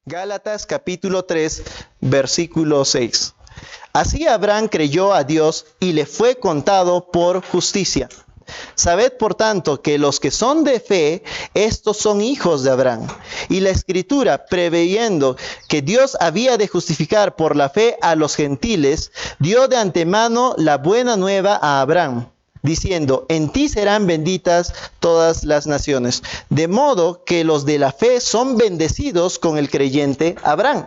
Gálatas capítulo 3, versículo 6. Así Abraham creyó a Dios y le fue contado por justicia. Sabed por tanto que los que son de fe, estos son hijos de Abraham. Y la Escritura, preveyendo que Dios había de justificar por la fe a los gentiles, dio de antemano la buena nueva a Abraham, diciendo: en ti serán benditas todas las naciones. De modo que los de la fe son bendecidos con el creyente Abraham.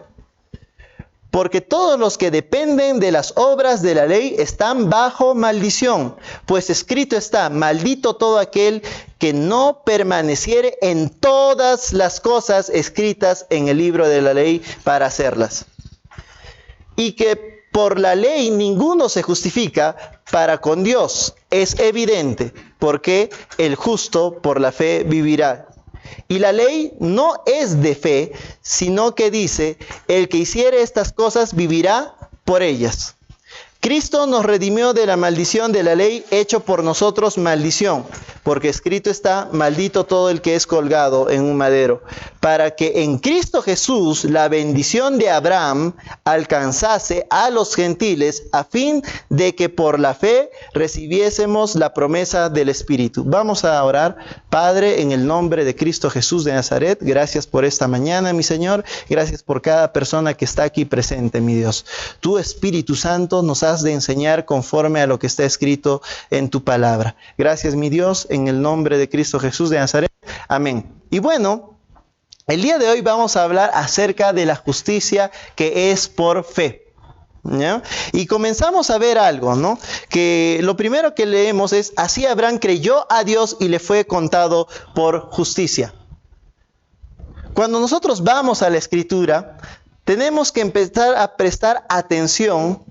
Porque todos los que dependen de las obras de la ley están bajo maldición, pues escrito está: maldito todo aquel que no permaneciere en todas las cosas escritas en el libro de la ley para hacerlas. Y que por la ley ninguno se justifica para con Dios. Es evidente, porque el justo por la fe vivirá. Y la ley no es de fe, sino que dice: el que hiciere estas cosas vivirá por ellas. Cristo nos redimió de la maldición de la ley, hecho por nosotros maldición, porque escrito está: maldito todo el que es colgado en un madero, para que en Cristo Jesús la bendición de Abraham alcanzase a los gentiles, a fin de que por la fe recibiésemos la promesa del Espíritu. Vamos a orar. Padre, en el nombre de Cristo Jesús de Nazaret, gracias por esta mañana, mi Señor. Gracias por cada persona que está aquí presente, mi Dios. Tu Espíritu Santo nos has de enseñar conforme a lo que está escrito en tu palabra. Gracias, mi Dios, en el nombre de Cristo Jesús de Nazaret. Amén. Y bueno, el día de hoy vamos a hablar acerca de la justicia que es por fe, ¿ya? Y comenzamos a ver algo, ¿no? Que lo primero que leemos es: así Abraham creyó a Dios y le fue contado por justicia. Cuando nosotros vamos a la Escritura, tenemos que empezar a prestar atención.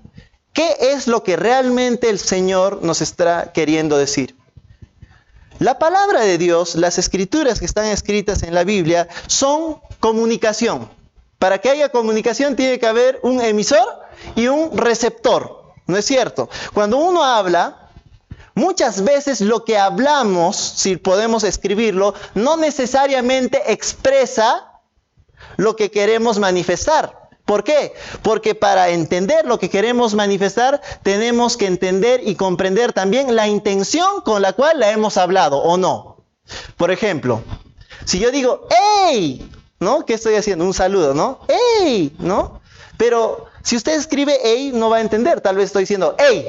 ¿Qué es lo que realmente el Señor nos está queriendo decir? La palabra de Dios, las escrituras que están escritas en la Biblia, son comunicación. Para que haya comunicación tiene que haber un emisor y un receptor, ¿no es cierto? Cuando uno habla, muchas veces lo que hablamos, si podemos escribirlo, no necesariamente expresa lo que queremos manifestar. ¿Por qué? Porque para entender lo que queremos manifestar, tenemos que entender y comprender también la intención con la cual la hemos hablado, ¿o no? Por ejemplo, si yo digo ¡hey!, ¿no? ¿Qué estoy haciendo? Un saludo, ¿no? ¡Hey!, ¿no? Pero si usted escribe ¡hey!, no va a entender. Tal vez estoy diciendo ¡hey!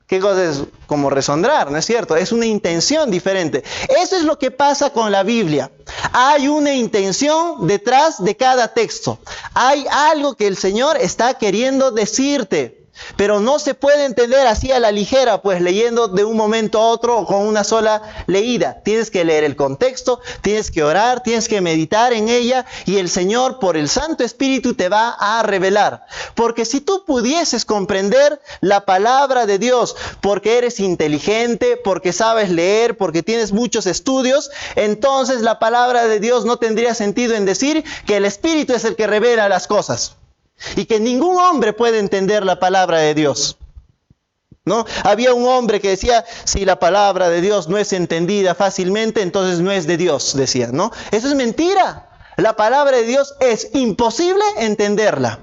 ¿Qué cosa es? Como resondrar, ¿no es cierto? Es una intención diferente. Eso es lo que pasa con la Biblia. Hay una intención detrás de cada texto. Hay algo que el Señor está queriendo decirte. Pero no se puede entender así a la ligera, pues leyendo de un momento a otro o con una sola leída. Tienes que leer el contexto, tienes que orar, tienes que meditar en ella, y el Señor por el Santo Espíritu te va a revelar. Porque si tú pudieses comprender la palabra de Dios, porque eres inteligente, porque sabes leer, porque tienes muchos estudios, entonces la palabra de Dios no tendría sentido en decir que el Espíritu es el que revela las cosas. Y que ningún hombre puede entender la palabra de Dios, ¿no? Había un hombre que decía: si la palabra de Dios no es entendida fácilmente, entonces no es de Dios, decía, ¿no? Eso es mentira. La palabra de Dios es imposible entenderla.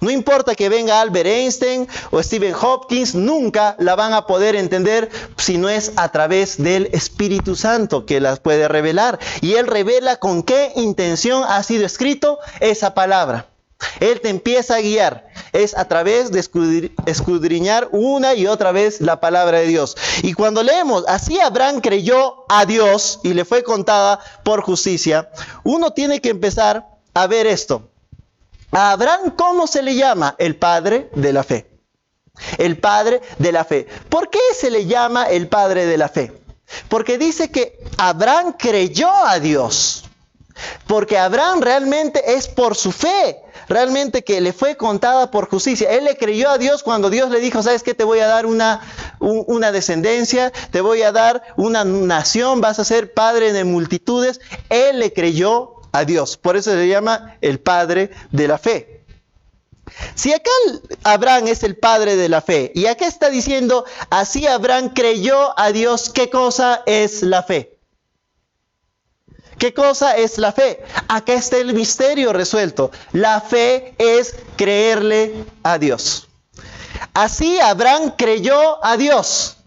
No importa que venga Albert Einstein o Stephen Hopkins, nunca la van a poder entender si no es a través del Espíritu Santo que las puede revelar. Y Él revela con qué intención ha sido escrito esa palabra. Él te empieza a guiar. Es a través de escudriñar una y otra vez la palabra de Dios. Y cuando leemos, así Abraham creyó a Dios y le fue contada por justicia, uno tiene que empezar a ver esto. A Abraham, ¿cómo se le llama? El padre de la fe. El padre de la fe. ¿Por qué se le llama el padre de la fe? Porque dice que Abraham creyó a Dios. Porque Abraham realmente es por su fe, realmente que le fue contada por justicia. Él le creyó a Dios cuando Dios le dijo: ¿sabes qué? Te voy a dar una descendencia, te voy a dar una nación, vas a ser padre de multitudes. Él le creyó a Dios, por eso se le llama el padre de la fe. Si acá Abraham es el padre de la fe, y acá está diciendo, así Abraham creyó a Dios, ¿qué cosa es la fe? ¿Qué cosa es la fe? Acá está el misterio resuelto. La fe es creerle a Dios. Así Abraham creyó a Dios.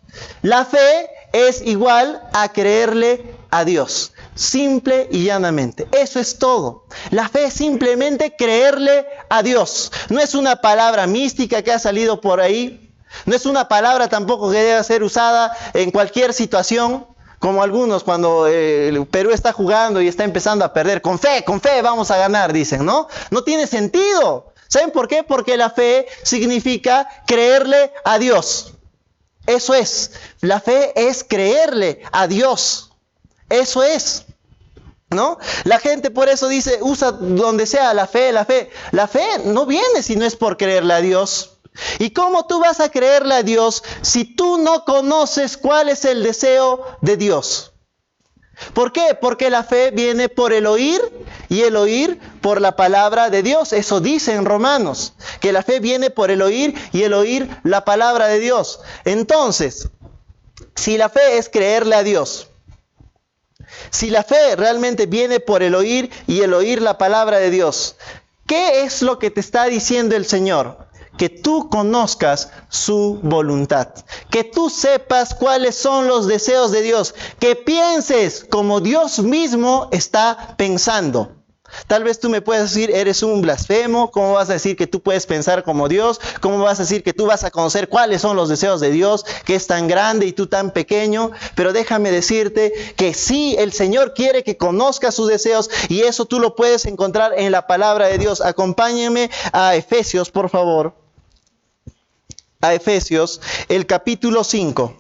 La fe es igual a creerle a Dios. Simple y llanamente. Eso es todo. La fe es simplemente creerle a Dios. No es una palabra mística que ha salido por ahí. No es una palabra tampoco que deba ser usada en cualquier situación. Como algunos cuando el Perú está jugando y está empezando a perder. Con fe vamos a ganar, dicen, ¿no? No tiene sentido. ¿Saben por qué? Porque la fe significa creerle a Dios. Eso es. La fe es creerle a Dios. Eso es, ¿no? La gente por eso dice, usa donde sea la fe. La fe no viene si no es por creerle a Dios. ¿Y cómo tú vas a creerle a Dios si tú no conoces cuál es el deseo de Dios? ¿Por qué? Porque la fe viene por el oír y el oír por la palabra de Dios. Eso dice en Romanos, que la fe viene por el oír y el oír la palabra de Dios. Entonces, si la fe es creerle a Dios, si la fe realmente viene por el oír y el oír la palabra de Dios, ¿qué es lo que te está diciendo el Señor? Que tú conozcas su voluntad, que tú sepas cuáles son los deseos de Dios, que pienses como Dios mismo está pensando. Tal vez tú me puedes decir, eres un blasfemo. ¿Cómo vas a decir que tú puedes pensar como Dios? ¿Cómo vas a decir que tú vas a conocer cuáles son los deseos de Dios, que es tan grande y tú tan pequeño? Pero déjame decirte que sí, el Señor quiere que conozcas sus deseos, y eso tú lo puedes encontrar en la palabra de Dios. Acompáñenme a Efesios, por favor. A Efesios, el capítulo 5.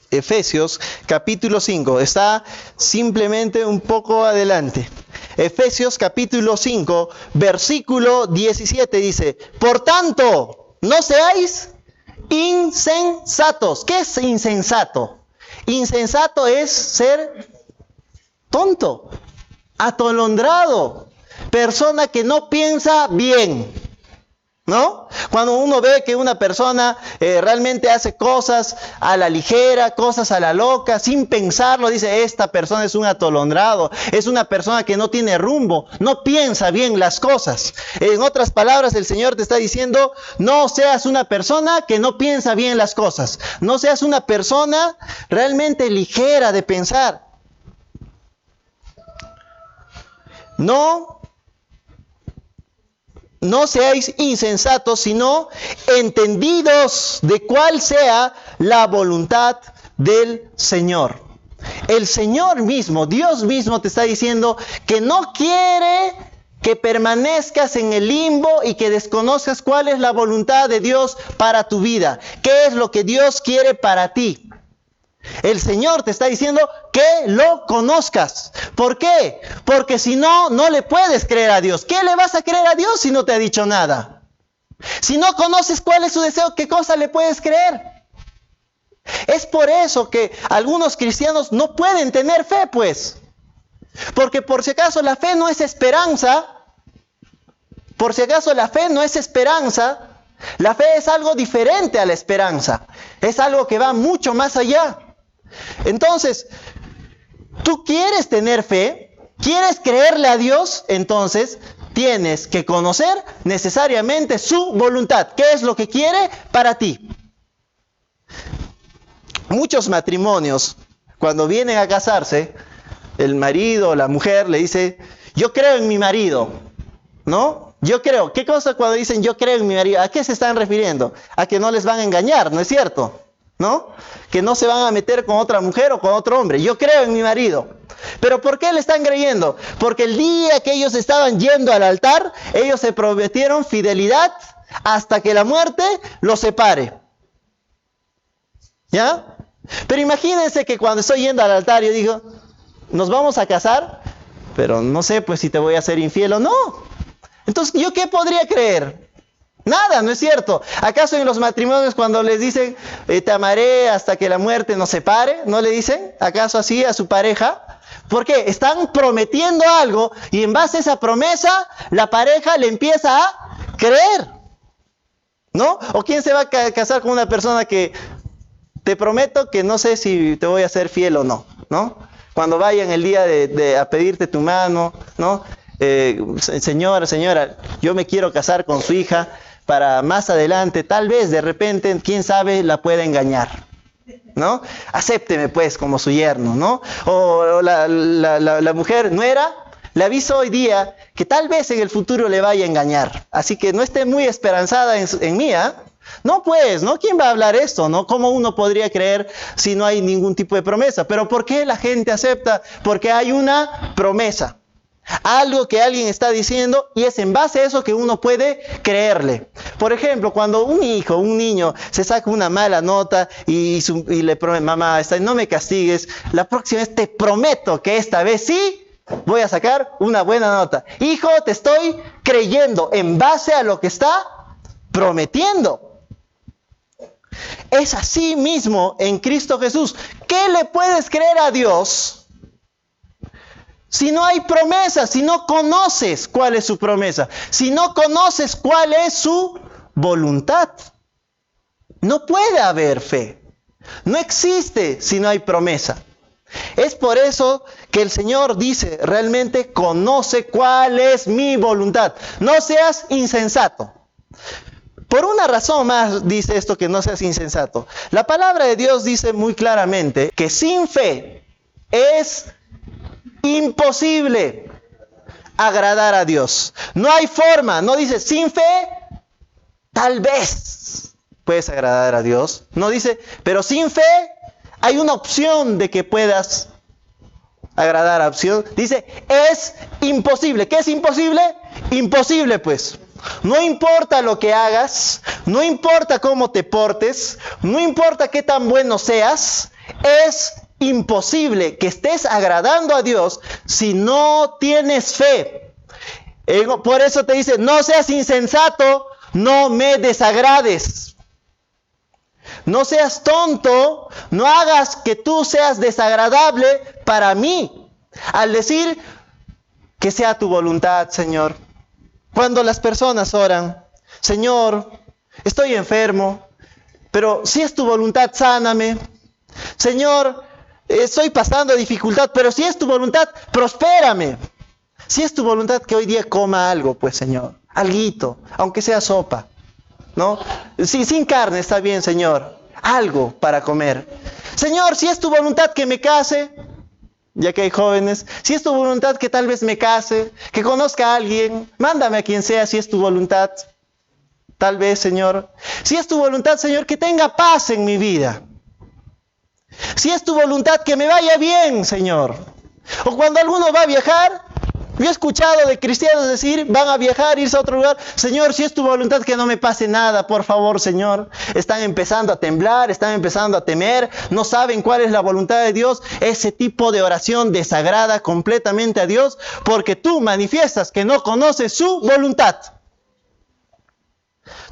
Efesios, capítulo 5. Está simplemente un poco adelante. Efesios, capítulo 5, versículo 17 dice, por tanto, no seáis insensatos. ¿Qué es insensato? Insensato es ser tonto, atolondrado, persona que no piensa bien, ¿no? Cuando uno ve que una persona realmente hace cosas a la ligera, cosas a la loca, sin pensarlo, dice, esta persona es un atolondrado, es una persona que no tiene rumbo, no piensa bien las cosas. En otras palabras, el Señor te está diciendo, no seas una persona que no piensa bien las cosas, no seas una persona realmente ligera de pensar. No seáis insensatos, sino entendidos de cuál sea la voluntad del Señor. El Señor mismo, Dios mismo te está diciendo que no quiere que permanezcas en el limbo y que desconozcas cuál es la voluntad de Dios para tu vida. ¿Qué es lo que Dios quiere para ti? El Señor te está diciendo que lo conozcas. ¿Por qué? Porque si no, no le puedes creer a Dios. ¿Qué le vas a creer a Dios si no te ha dicho nada? Si no conoces cuál es su deseo, ¿qué cosa le puedes creer? Es por eso que algunos cristianos no pueden tener fe, pues. Porque por si acaso la fe no es esperanza. Por si acaso la fe no es esperanza. La fe es algo diferente a la esperanza. Es algo que va mucho más allá. Entonces, tú quieres tener fe, quieres creerle a Dios, entonces tienes que conocer necesariamente su voluntad. ¿Qué es lo que quiere para ti? Muchos matrimonios, cuando vienen a casarse, el marido o la mujer le dice, yo creo en mi marido, ¿no? Yo creo. ¿Qué cosa cuando dicen yo creo en mi marido? ¿A qué se están refiriendo? A que no les van a engañar, ¿no es cierto? ¿No? Que no se van a meter con otra mujer o con otro hombre. Yo creo en mi marido. ¿Pero por qué le están creyendo? Porque el día que ellos estaban yendo al altar, ellos se prometieron fidelidad hasta que la muerte los separe. ¿Ya? Pero imagínense que cuando estoy yendo al altar, yo digo, nos vamos a casar, pero no sé pues si te voy a ser infiel o no. Entonces, ¿yo qué podría creer? Nada, ¿no es cierto? ¿Acaso en los matrimonios cuando les dicen, te amaré hasta que la muerte nos separe, no le dicen acaso así a su pareja? Porque están prometiendo algo y en base a esa promesa, la pareja le empieza a creer, ¿no? ¿O quién se va a casar con una persona que te prometo que no sé si te voy a ser fiel o no, ¿no? Cuando vayan el día a pedirte tu mano, ¿no? Señora, yo me quiero casar con su hija para más adelante, tal vez de repente, quién sabe, la pueda engañar, ¿no? Acépteme pues como su yerno, ¿no? O la mujer nuera, le aviso hoy día que tal vez en el futuro le vaya a engañar, así que no esté muy esperanzada en mí, ¿eh? No pues, ¿no? ¿Quién va a hablar esto, no? ¿Cómo uno podría creer si no hay ningún tipo de promesa? Pero ¿por qué la gente acepta? Porque hay una promesa. Algo que alguien está diciendo y es en base a eso que uno puede creerle. Por ejemplo, cuando un niño se saca una mala nota y le promete, mamá, no me castigues, la próxima vez te prometo que esta vez sí voy a sacar una buena nota. Hijo, te estoy creyendo en base a lo que está prometiendo. Es así mismo en Cristo Jesús. ¿Qué le puedes creer a Dios si no hay promesa, si no conoces cuál es su promesa, si no conoces cuál es su voluntad? No puede haber fe. No existe si no hay promesa. Es por eso que el Señor dice, realmente conoce cuál es mi voluntad. No seas insensato. Por una razón más dice esto, que no seas insensato. La palabra de Dios dice muy claramente que sin fe es imposible agradar a Dios. No hay forma, no dice sin fe, tal vez puedes agradar a Dios. No dice, pero sin fe hay una opción de que puedas agradar a Dios. Dice, es imposible. ¿Qué es imposible? Imposible pues. No importa lo que hagas, no importa cómo te portes, no importa qué tan bueno seas, es imposible que estés agradando a Dios si no tienes fe. Por eso te dice, no seas insensato, no me desagrades. No seas tonto, no hagas que tú seas desagradable para mí. Al decir que sea tu voluntad, Señor. Cuando las personas oran, Señor, estoy enfermo, pero si es tu voluntad, sáname. Señor, estoy pasando dificultad, pero si es tu voluntad, prospérame. Si es tu voluntad que hoy día coma algo, pues Señor, alguito, aunque sea sopa, ¿no? Sin carne está bien, Señor, algo para comer. Señor, si es tu voluntad que me case, ya que hay jóvenes, si es tu voluntad que tal vez me case, que conozca a alguien, mándame a quien sea si es tu voluntad. Tal vez, Señor. Si es tu voluntad, Señor, que tenga paz en mi vida. Si es tu voluntad que me vaya bien, Señor. O cuando alguno va a viajar, yo he escuchado de cristianos decir, van a viajar, irse a otro lugar. Señor, si es tu voluntad que no me pase nada, por favor, Señor. Están empezando a temblar, están empezando a temer, no saben cuál es la voluntad de Dios. Ese tipo de oración desagrada completamente a Dios, porque tú manifiestas que no conoces su voluntad.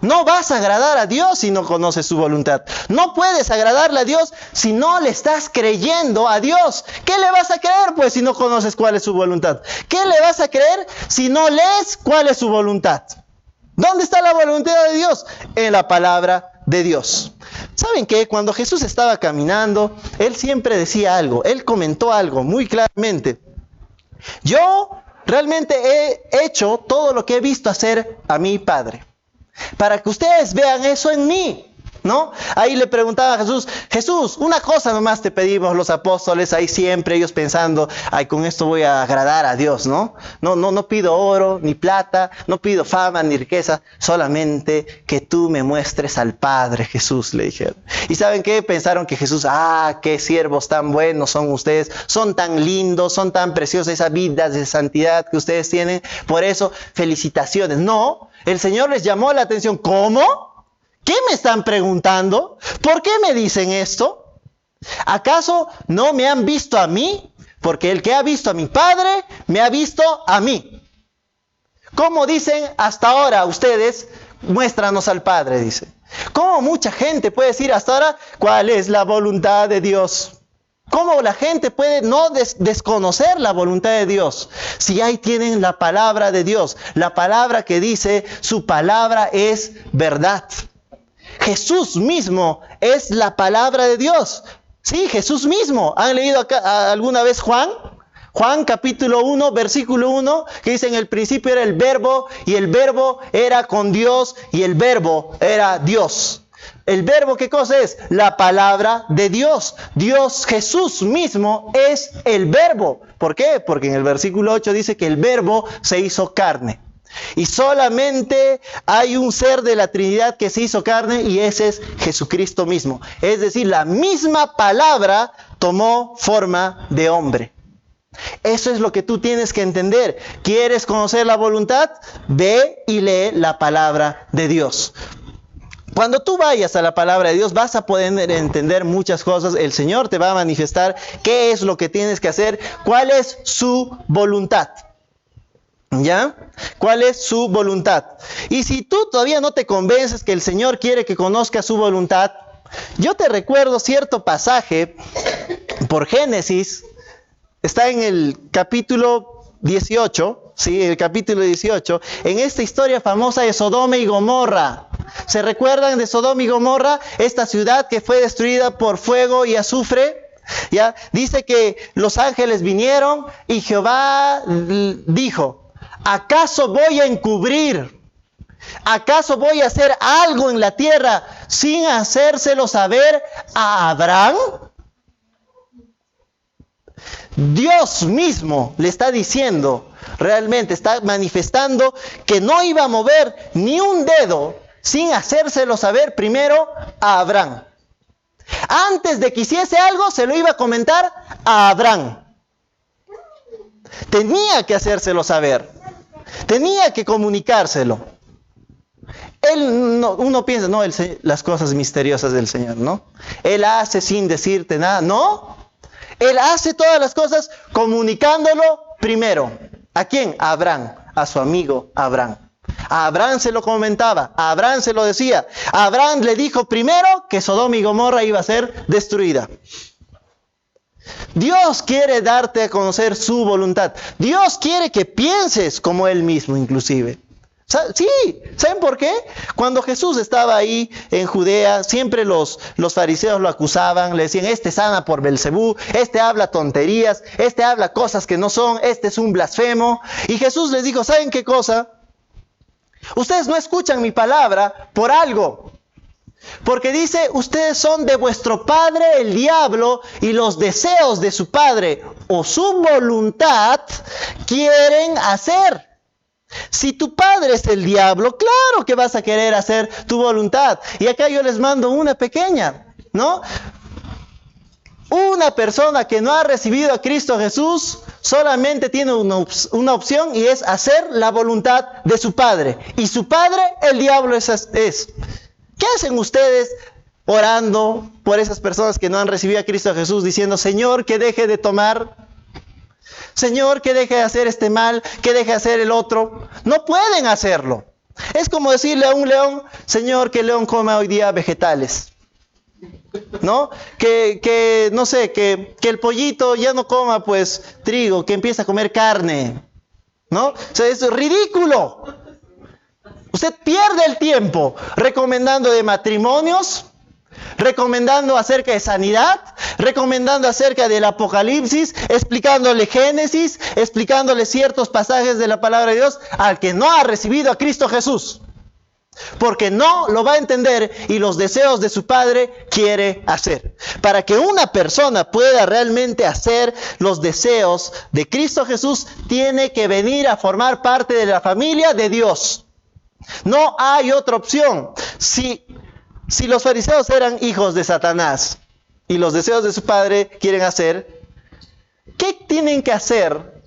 No vas a agradar a Dios si no conoces su voluntad. No puedes agradarle a Dios si no le estás creyendo a Dios. ¿Qué le vas a creer pues si no conoces cuál es su voluntad? ¿Qué le vas a creer si no lees cuál es su voluntad? ¿Dónde está la voluntad de Dios? En la palabra de Dios. ¿Saben qué? Cuando Jesús estaba caminando, Él siempre decía algo. Él comentó algo muy claramente. Yo realmente he hecho todo lo que he visto hacer a mi Padre, para que ustedes vean eso en mí, ¿no? Ahí le preguntaba a Jesús, Jesús, una cosa nomás te pedimos los apóstoles, ahí siempre ellos pensando, ay, con esto voy a agradar a Dios, ¿no? No pido oro, ni plata, no pido fama, ni riqueza, solamente que tú me muestres al Padre, Jesús, le dijeron. ¿Y saben qué? Pensaron que Jesús, qué siervos tan buenos son ustedes, son tan lindos, son tan preciosos, esa vida de santidad que ustedes tienen, por eso, felicitaciones. No, el Señor les llamó la atención. ¿Cómo? ¿Qué me están preguntando? ¿Por qué me dicen esto? ¿Acaso no me han visto a mí? Porque el que ha visto a mi Padre, me ha visto a mí. ¿Cómo dicen hasta ahora ustedes? Muéstranos al Padre, dice. ¿Cómo mucha gente puede decir hasta ahora cuál es la voluntad de Dios? ¿Cómo la gente puede no desconocer la voluntad de Dios? Si ahí tienen la palabra de Dios, la palabra que dice, su palabra es verdad. Jesús mismo es la palabra de Dios. Sí, Jesús mismo. ¿Han leído acá alguna vez Juan? Juan capítulo 1, versículo 1, que dice: en el principio era el verbo, y el verbo era con Dios, y el verbo era Dios. ¿El verbo qué cosa es? La palabra de Dios. Dios, Jesús mismo es el verbo. ¿Por qué? Porque en el versículo 8 dice que el verbo se hizo carne. Y solamente hay un ser de la Trinidad que se hizo carne, y ese es Jesucristo mismo. Es decir, la misma palabra tomó forma de hombre. Eso es lo que tú tienes que entender. ¿Quieres conocer la voluntad? Ve y lee la palabra de Dios. Cuando tú vayas a la palabra de Dios vas a poder entender muchas cosas. El Señor te va a manifestar qué es lo que tienes que hacer, cuál es su voluntad. ¿Ya? ¿Cuál es su voluntad? Y si tú todavía no te convences que el Señor quiere que conozcas su voluntad, yo te recuerdo cierto pasaje por Génesis. Está en el capítulo 18, ¿sí? El capítulo 18, en esta historia famosa de Sodoma y Gomorra. ¿Se recuerdan de Sodoma y Gomorra? Esta ciudad que fue destruida por fuego y azufre. ¿Ya? Dice que los ángeles vinieron y Jehová dijo: ¿acaso voy a encubrir? ¿Acaso voy a hacer algo en la tierra sin hacérselo saber a Abraham? Dios mismo le está diciendo, realmente está manifestando que no iba a mover ni un dedo sin hacérselo saber primero a Abraham. Antes de que hiciese algo, se lo iba a comentar a Abraham. Tenía que hacérselo saber. Tenía que comunicárselo. Uno piensa, no, las cosas misteriosas del Señor, ¿no? Él hace sin decirte nada, ¿no? Él hace todas las cosas comunicándolo primero. ¿A quién? A Abraham, a su amigo Abraham. A Abraham se lo comentaba, a Abraham se lo decía. A Abraham le dijo primero que Sodoma y Gomorra iba a ser destruida. Dios quiere darte a conocer su voluntad. Dios quiere que pienses como Él mismo, inclusive. Sí, ¿saben por qué? Cuando Jesús estaba ahí en Judea, siempre los fariseos lo acusaban, le decían: este sana por Belcebú, este habla tonterías, este habla cosas que no son, este es un blasfemo. Y Jesús les dijo: ¿saben qué cosa? Ustedes no escuchan mi palabra por algo. Porque dice: ustedes son de vuestro padre el diablo, y los deseos de su padre o su voluntad quieren hacer. Si tu padre es el diablo, claro que vas a querer hacer tu voluntad. Y acá yo les mando una pequeña, ¿no? Una persona que no ha recibido a Cristo Jesús solamente tiene una opción, y es hacer la voluntad de su padre. Y su padre, el diablo, es. ¿Qué hacen ustedes orando por esas personas que no han recibido a Cristo Jesús, diciendo: Señor, que deje de tomar? Señor, que deje de hacer este mal, que deje de hacer el otro? No pueden hacerlo. Es como decirle a un león: Señor, que el león coma hoy día vegetales. ¿No? No sé, que el pollito ya no coma pues trigo, que empiece a comer carne. ¿No? O sea, es ridículo. Usted pierde el tiempo recomendando de matrimonios, recomendando acerca de sanidad, recomendando acerca del Apocalipsis, explicándole Génesis, explicándole ciertos pasajes de la palabra de Dios al que no ha recibido a Cristo Jesús. Porque no lo va a entender, y los deseos de su padre quiere hacer. Para que una persona pueda realmente hacer los deseos de Cristo Jesús, tiene que venir a formar parte de la familia de Dios. No hay otra opción. Si los fariseos eran hijos de Satanás y los deseos de su padre quieren hacer, ¿qué tienen que hacer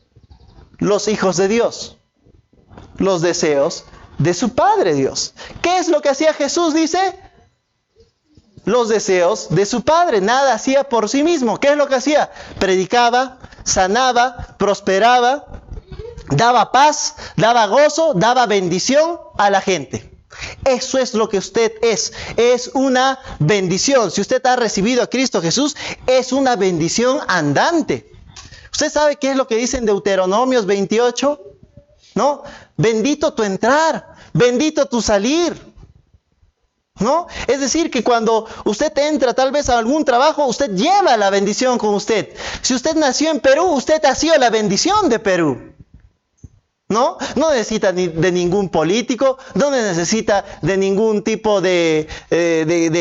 los hijos de Dios? Los deseos de su Padre Dios. ¿Qué es lo que hacía Jesús? Dice: los deseos de su Padre. Nada hacía por sí mismo. ¿Qué es lo que hacía? Predicaba, sanaba, prosperaba. daba paz, daba gozo, daba bendición a la gente. Eso es lo que usted es una bendición. Si usted ha recibido a Cristo Jesús, es una bendición andante. ¿Usted sabe qué es lo que dice en Deuteronomios 28? ¿No? Bendito tu entrar, bendito tu salir. ¿No? Es decir, que cuando usted entra tal vez a algún trabajo, usted lleva la bendición con usted. Si usted nació en Perú, usted ha sido la bendición de Perú. ¿No? No necesita de ningún político, no necesita de ningún tipo de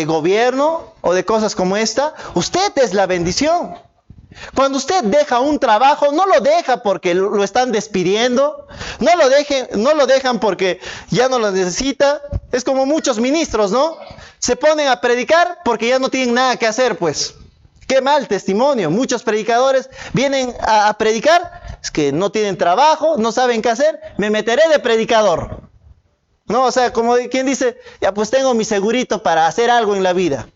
gobierno o de cosas como esta. Usted es la bendición. Cuando usted deja un trabajo, no lo deja porque lo están despidiendo, no lo dejan porque ya no lo necesita. Es como muchos ministros, ¿no? Se ponen a predicar porque ya no tienen nada que hacer, pues. Qué mal testimonio. Muchos predicadores vienen a predicar, es que no tienen trabajo, no saben qué hacer, me meteré de predicador. No, o sea, como quien dice, ya pues tengo mi segurito para hacer algo en la vida.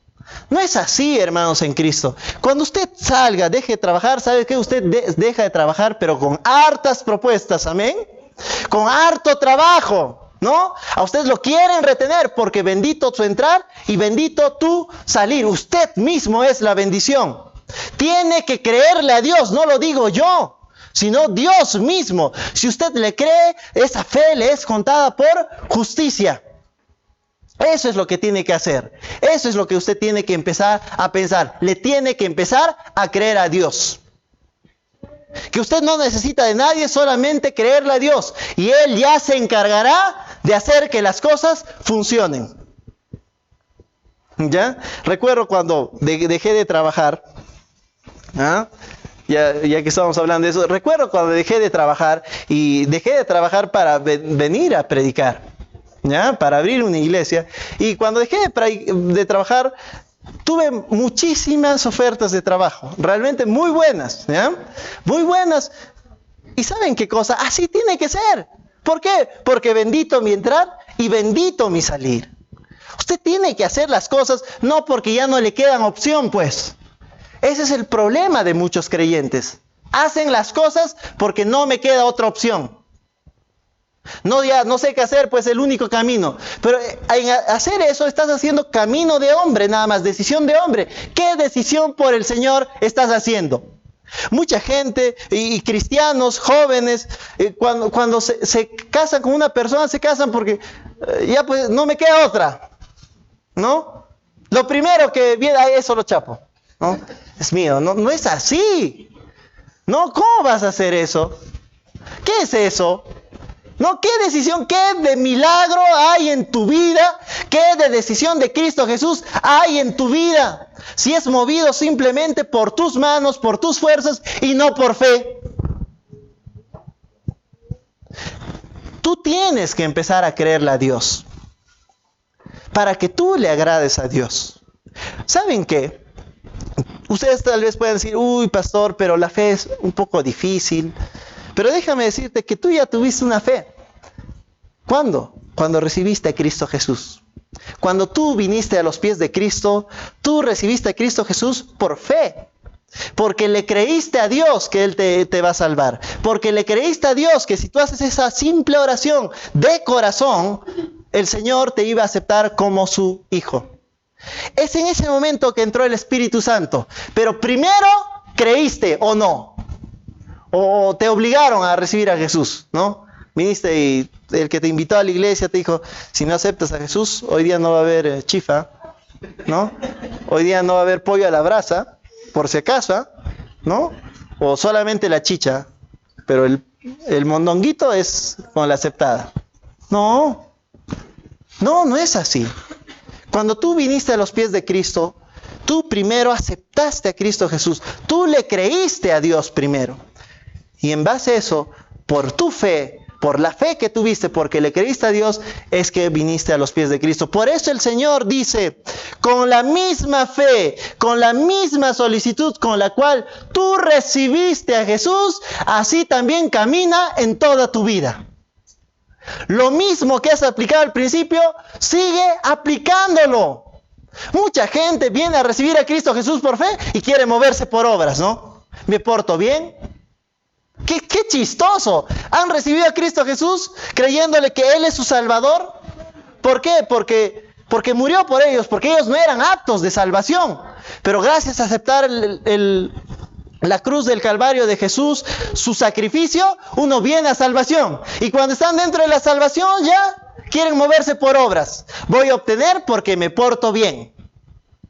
No es así, hermanos en Cristo. Cuando usted salga, deje de trabajar, ¿sabe qué? Usted deja de trabajar, pero con hartas propuestas, amén. Con harto trabajo, ¿no? A usted lo quieren retener porque bendito tu entrar y bendito tu salir. Usted mismo es la bendición. Tiene que creerle a Dios, no lo digo yo, sino Dios mismo. Si usted le cree, esa fe le es contada por justicia. Eso es lo que tiene que hacer. Eso es lo que usted tiene que empezar a pensar. Le tiene que empezar a creer a Dios. Que usted no necesita de nadie, solamente creerle a Dios. Y Él ya se encargará de hacer que las cosas funcionen. ¿Ya? Recuerdo cuando dejé de trabajar. ¿Ah? Ya que estábamos hablando de eso. Recuerdo cuando dejé de trabajar. Y dejé de trabajar para venir a predicar. ¿Ya? Para abrir una iglesia. Y cuando dejé de trabajar, tuve muchísimas ofertas de trabajo, realmente muy buenas, ¿ya? Muy buenas. ¿Y saben qué cosa? Así tiene que ser. ¿Por qué? Porque bendito mi entrar y bendito mi salir. Usted tiene que hacer las cosas no porque ya no le quedan opción, pues. Ese es el problema de muchos creyentes. Hacen las cosas porque no me queda otra opción. No, ya no sé qué hacer, pues el único camino. Pero en hacer eso estás haciendo camino de hombre, nada más, decisión de hombre. ¿Qué decisión por el Señor estás haciendo? Mucha gente y cristianos jóvenes, cuando se casan con una persona, se casan porque ya pues no me queda otra, ¿no? Lo primero que viene es solo chapo, ¿no? Es mío, no es así. No, ¿cómo vas a hacer eso? ¿Qué es eso? No, ¿qué decisión, qué de milagro hay en tu vida? ¿Qué de decisión de Cristo Jesús hay en tu vida? Si es movido simplemente por tus manos, por tus fuerzas y no por fe. Tú tienes que empezar a creerle a Dios para que tú le agrades a Dios. ¿Saben qué? Ustedes tal vez puedan decir, uy, pastor, pero la fe es un poco difícil. Pero déjame decirte que tú ya tuviste una fe. ¿Cuándo? Cuando recibiste a Cristo Jesús. Cuando tú viniste a los pies de Cristo, tú recibiste a Cristo Jesús por fe. Porque le creíste a Dios que Él te va a salvar. Porque le creíste a Dios que si tú haces esa simple oración de corazón, el Señor te iba a aceptar como su hijo. Es en ese momento que entró el Espíritu Santo. Pero primero creíste o no. O te obligaron a recibir a Jesús, ¿no? Viniste y el que te invitó a la iglesia te dijo, si no aceptas a Jesús, hoy día no va a haber chifa, ¿no? Hoy día no va a haber pollo a la brasa, por si acaso, ¿no? O solamente la chicha, pero el mondonguito es con la aceptada. No es así. Cuando tú viniste a los pies de Cristo, tú primero aceptaste a Cristo Jesús, tú le creíste a Dios primero. Y en base a eso, por tu fe, por la fe que tuviste, porque le creíste a Dios, es que viniste a los pies de Cristo. Por eso el Señor dice, con la misma fe, con la misma solicitud con la cual tú recibiste a Jesús, así también camina en toda tu vida. Lo mismo que has aplicado al principio, sigue aplicándolo. Mucha gente viene a recibir a Cristo Jesús por fe y quiere moverse por obras, ¿no? Me porto bien, Qué chistoso. Han recibido a Cristo Jesús creyéndole que Él es su Salvador. ¿Por qué? Porque murió por ellos, porque ellos no eran aptos de salvación. Pero gracias a aceptar la cruz del Calvario de Jesús, su sacrificio, uno viene a salvación. Y cuando están dentro de la salvación ya quieren moverse por obras. Voy a obtener porque me porto bien,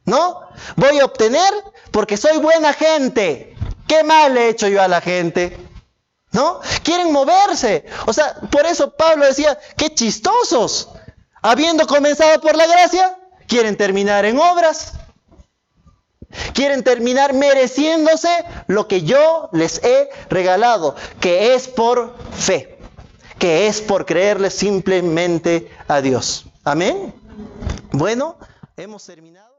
¿no? Voy a obtener porque soy buena gente. ¿Qué mal he hecho yo a la gente? ¿No? Quieren moverse. O sea, por eso Pablo decía, qué chistosos. Habiendo comenzado por la gracia, quieren terminar en obras. Quieren terminar mereciéndose lo que yo les he regalado, que es por fe, que es por creerle simplemente a Dios. Amén. Bueno, hemos terminado.